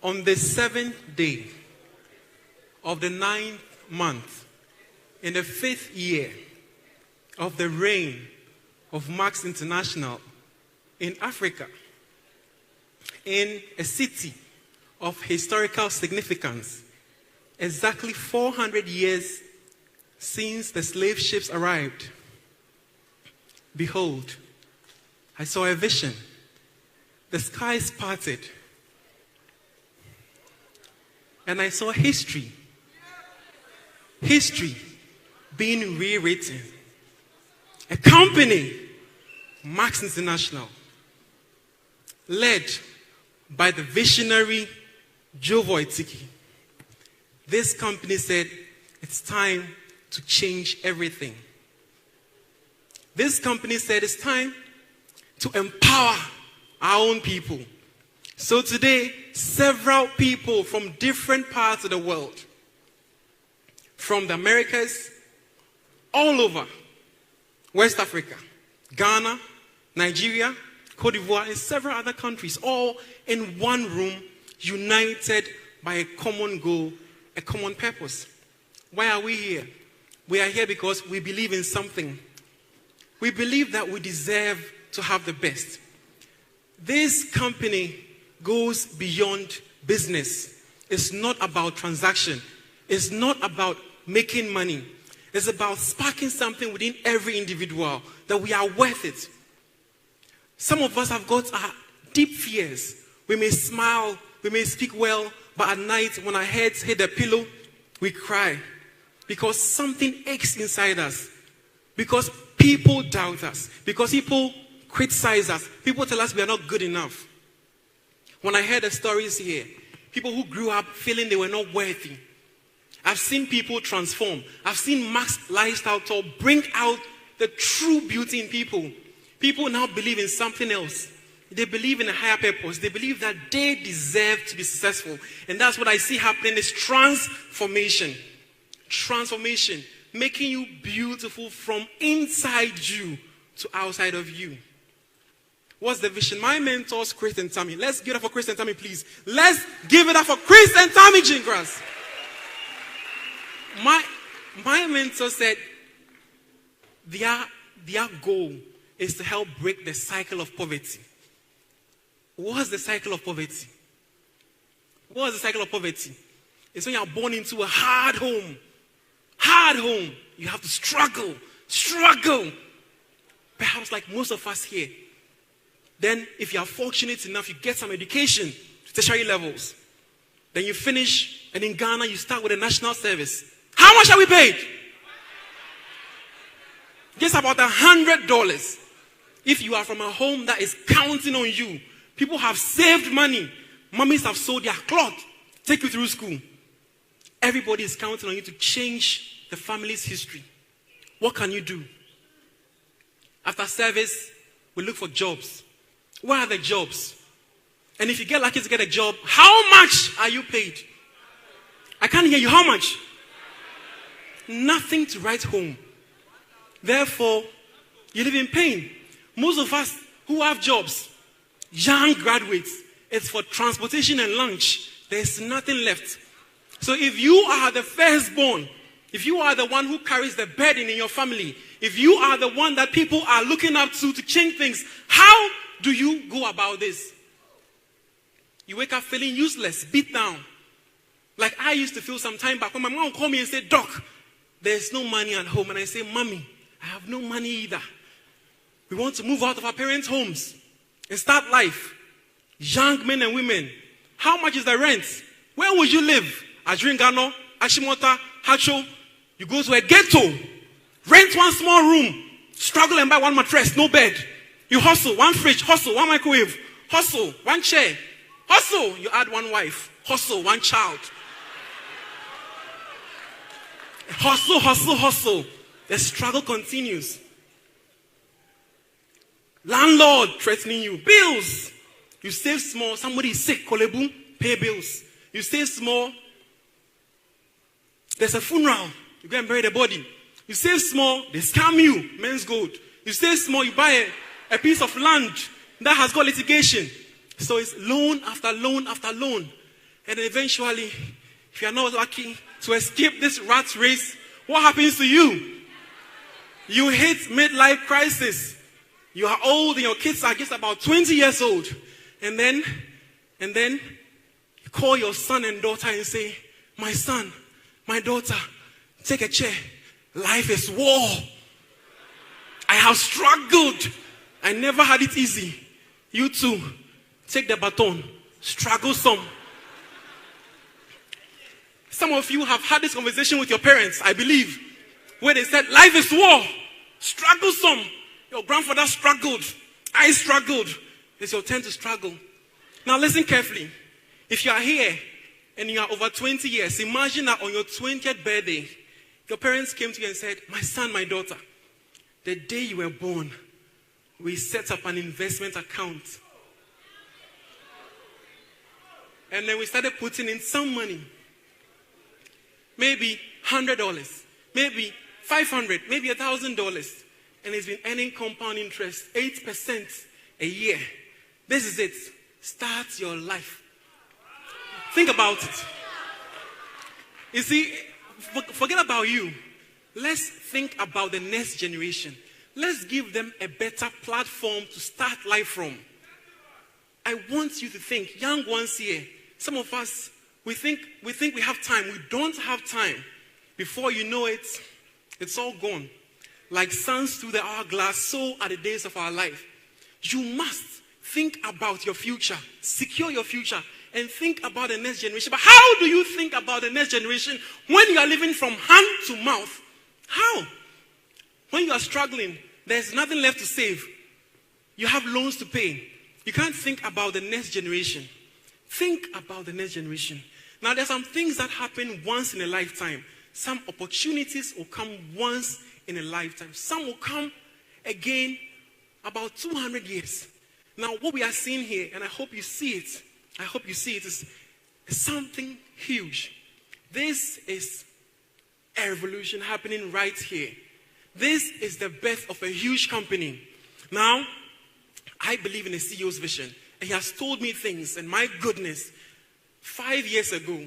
On the 7th day of the 9th month, in the 5th year of the reign of Marx International in Africa, in a city of historical significance, exactly 400 years since the slave ships arrived, behold, I saw a vision. The skies parted, and I saw history being rewritten. A company, Marx International, led by the visionary Joe Voitiki. This company said, it's time to change everything. This company said, it's time to empower our own people. So today, several people from different parts of the world, from the Americas, all over West Africa, Ghana, Nigeria, Cote d'Ivoire, and several other countries, all in one room, united by a common goal, a common purpose. Why are we here? We are here because we believe in something. We believe that we deserve to have the best. This company goes beyond business. It's not about transaction. It's not about making money. It's about sparking something within every individual that we are worth it. Some of us have got deep fears. We may smile, we may speak well, but at night when our heads hit the pillow, we cry because something aches inside us. Because people doubt us. Because people criticize us. People tell us we are not good enough. When I heard the stories here, people who grew up feeling they were not worthy. I've seen people transform. I've seen Marx Lifestyle Tour bring out the true beauty in people. People now believe in something else. They believe in a higher purpose. They believe that they deserve to be successful. And that's what I see happening is transformation. Transformation. Making you beautiful from inside you to outside of you. What's the vision? My mentor's Chris and Tammy. Let's give it up for Chris and Tammy, please. Let's give it up for Chris and Tammy Gingras. My mentor said their goal is to help break the cycle of poverty. What's the cycle of poverty? What's the cycle of poverty? It's when you are born into a hard home. Hard home. You have to struggle. Perhaps like most of us here. Then if you are fortunate enough, you get some education, tertiary levels. Then you finish, and in Ghana, you start with a national service. How much are we paid? Just about $100. If you are from a home that is counting on you, people have saved money. Mummies have sold their cloth, take you through school. Everybody is counting on you to change the family's history. What can you do? After service, we look for jobs. Where are the jobs? And if you get lucky to get a job, how much are you paid? I can't hear you. How much? Nothing to write home. Therefore, you live in pain. Most of us who have jobs, young graduates, it's for transportation and lunch. There's nothing left. So if you are the firstborn, if you are the one who carries the burden in your family, if you are the one that people are looking up to change things, how do you go about this? You wake up feeling useless, beat down. Like I used to feel some time back when my mom would call me and say, Doc, there's no money at home. And I say, Mommy, I have no money either. We want to move out of our parents' homes and start life. Young men and women. How much is the rent? Where would you live? Adringano, Ashimota, Hacho. You go to a ghetto. Rent one small room. Struggle and buy one mattress, no bed. You hustle, one fridge, hustle, one microwave. Hustle, one chair. Hustle, you add one wife. Hustle, one child. Hustle. The struggle continues. Landlord threatening you. Bills. You save small. Somebody is sick. Kolebu. Pay bills. You save small. There's a funeral. You go and bury the body. You save small. They scam you. Men's gold. You save small. You buy a piece of land that has got litigation. So it's loan after loan after loan. And then eventually, if you're not lucky to escape this rat race, what happens to you? You hit midlife crisis. You are old and your kids are just about 20 years old. And then you call your son and daughter and say, my son, my daughter, take a chair. Life is war. I have struggled. I never had it easy. You too, take the baton. Struggle some. Some of you have had this conversation with your parents, I believe, where they said, life is war. Struggle some. Your grandfather struggled. I struggled. It's your turn to struggle. Now listen carefully. If you are here and you are over 20 years, imagine that on your 20th birthday, your parents came to you and said, my son, my daughter, the day you were born, we set up an investment account. And then we started putting in some money. Maybe $100, maybe $500, maybe $1,000. And it's been earning compound interest, 8% a year. This is it. Start your life. Think about it. You see, forget about you. Let's think about the next generation. Let's give them a better platform to start life from. I want you to think, young ones here, some of us, we think we have time. We don't have time. Before you know it, it's all gone. Like suns through the hourglass, so are the days of our life. You must think about your future. Secure your future. And think about the next generation. But how do you think about the next generation when you are living from hand to mouth? How? When you are struggling, there's nothing left to save. You have loans to pay. You can't think about the next generation. Think about the next generation. Now, there's some things that happen once in a lifetime. Some opportunities will come once in a lifetime. Some will come again about 200 years. Now, what we are seeing here, and I hope you see it, is something huge. This is a revolution happening right here. This is the birth of a huge company. Now, I believe in a CEO's vision. And he has told me things, and my goodness, 5 years ago,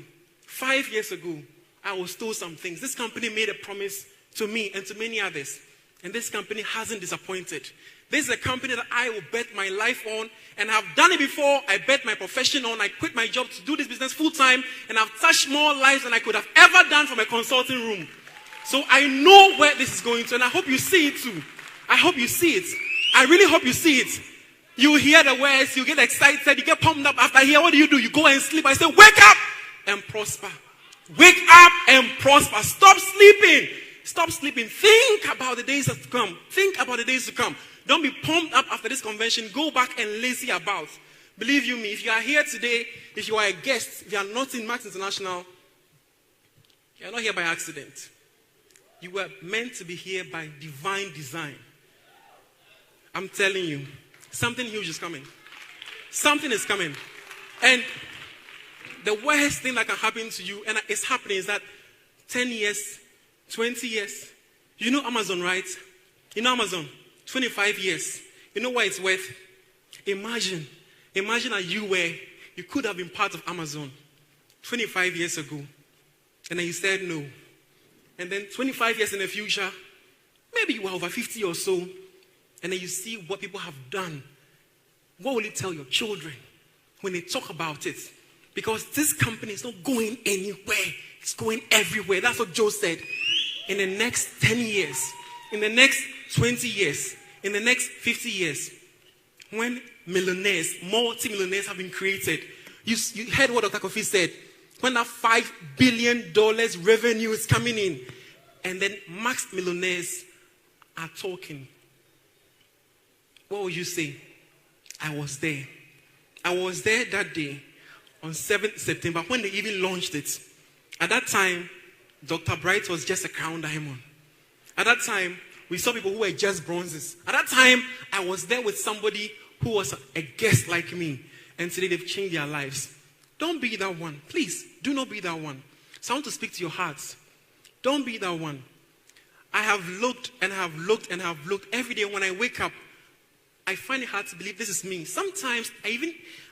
I was told some things. This company made a promise to me and to many others. And this company hasn't disappointed. This is a company that I will bet my life on, and I've done it before. I bet my profession on. I quit my job to do this business full time, and I've touched more lives than I could have ever done from a consulting room. So I know where this is going to, and I hope you see it too. I hope you see it. I really hope you see it. You hear the words, you get excited, you get pumped up. After here, what do? You go and sleep. I say, wake up and prosper. Wake up and prosper. Stop sleeping. Stop sleeping. Think about the days to come. Think about the days to come. Don't be pumped up after this convention. Go back and lazy about. Believe you me, if you are here today, if you are a guest, if you are not in Max International, you are not here by accident. You were meant to be here by divine design. I'm telling you, something huge is coming. Something is coming. And the worst thing that can happen to you, and it's happening, is that 10 years, 20 years. You know Amazon, right? You know Amazon? 25 years. You know what it's worth? Imagine that you could have been part of Amazon 25 years ago. And then you said no. And then 25 years in the future, maybe you are over 50 or so, and then you see what people have done. What will you tell your children when they talk about it? Because this company is not going anywhere. It's going everywhere. That's what Joe said. In the next 10 years, in the next 20 years, in the next 50 years, when millionaires, multi-millionaires have been created, you heard what Dr. Kofi said, when that $5 billion revenue is coming in, and then max millionaires are talking, what would you say? I was there. I was there that day on 7th September when they even launched it. At that time, Dr. Bright was just a crown diamond. At that time, we saw people who were just bronzes. At that time, I was there with somebody who was a guest like me. And today they've changed their lives. Don't be that one. Please, do not be that one. So I want to speak to your hearts. Don't be that one. I have looked and have looked and have looked. Every day when I wake up, I find it hard to believe this is me. Sometimes I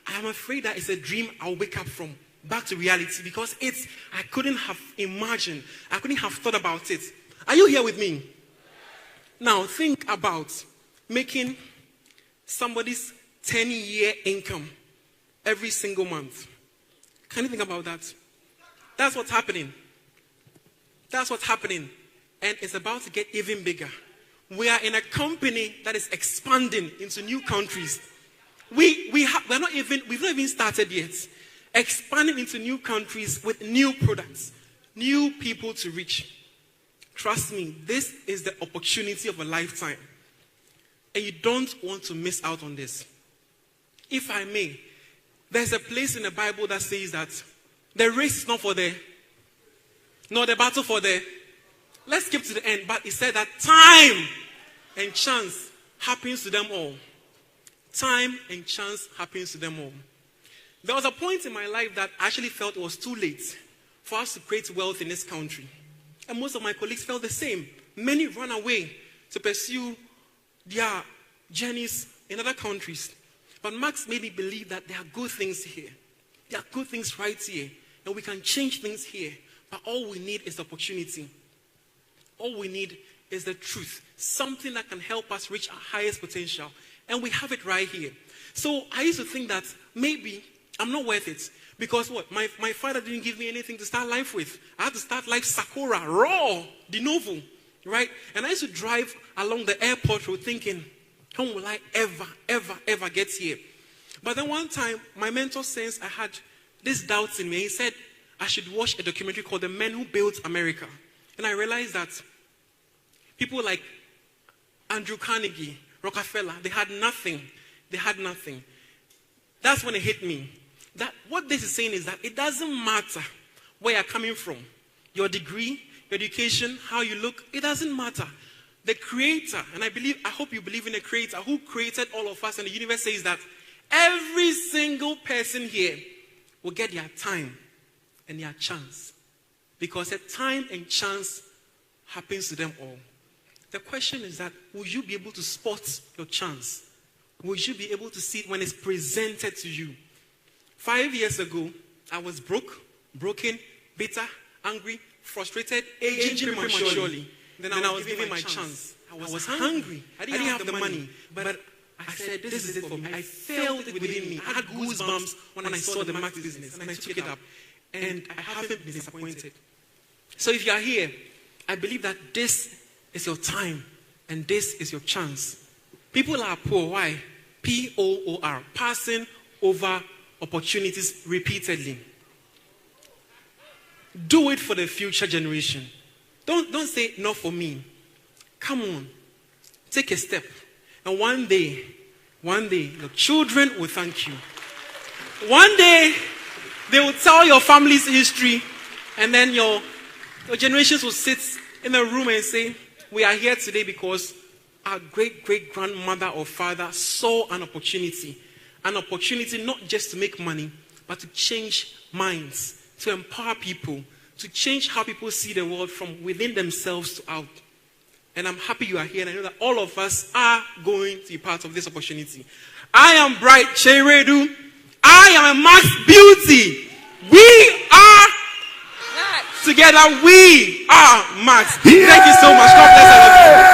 am afraid that it's a dream I'll wake up from. back to reality because I couldn't have imagined, I couldn't have thought about it. Are you here with me? Now, think about making somebody's 10-year income every single month. Can you think about that? That's what's happening. That's what's happening. And it's about to get even bigger. We are in a company that is expanding into new countries. We've not even started yet. Expanding into new countries with new products, new people to reach. Trust me, this is the opportunity of a lifetime. And you don't want to miss out on this. If I may, there's a place in the Bible that says that the race is not for the battle for the. Let's skip to the end. But it said that time and chance happens to them all. Time and chance happens to them all. There was a point in my life that I actually felt it was too late for us to create wealth in this country. And most of my colleagues felt the same. Many ran away to pursue their journeys in other countries. But Max made me believe that there are good things here. There are good things right here. And we can change things here. But all we need is opportunity. All we need is the truth. Something that can help us reach our highest potential. And we have it right here. So I used to think that maybe I'm not worth it. Because what? My father didn't give me anything to start life with. I had to start life Sakura, raw, de novo. Right? And I used to drive along the airport road thinking, how will I ever get here? But then one time, my mentor sensed I had this doubts in me. He said I should watch a documentary called The Men Who Built America. And I realized that people like Andrew Carnegie, Rockefeller, they had nothing. They had nothing. That's when it hit me. That what this is saying is that it doesn't matter where you're coming from. Your degree, your education, how you look, it doesn't matter. The creator, and I hope you believe in the creator who created all of us, and the universe says that every single person here will get their time and their chance. Because the time and chance happens to them all. The question is that, will you be able to spot your chance? Will you be able to see it when it's presented to you? 5 years ago, I was broken, bitter, angry, frustrated, aging prematurely. Then I was given my chance. I was hungry. I didn't have the money. But I said, this is it for me. I felt it within me. I had goosebumps when I saw the Max business. And I took it up. And I haven't been disappointed. So if you are here, I believe that this is your time. And this is your chance. People are poor. Why? P-O-O-R. Passing over opportunities repeatedly. Do it for the future generation. Don't say, not for me. Come on. Take a step. And one day, your children will thank you. One day, they will tell your family's history. And then your generations will sit in a room and say, we are here today because our great-great-grandmother or father saw an opportunity. An opportunity not just to make money, but to change minds, to empower people, to change how people see the world from within themselves to out. And I'm happy you are here, and I know that all of us are going to be part of this opportunity. I am Bright Wiredu. I am a Max Beauty. We are Max. Together, we are Max. Yeah. Thank you so much. God bless you.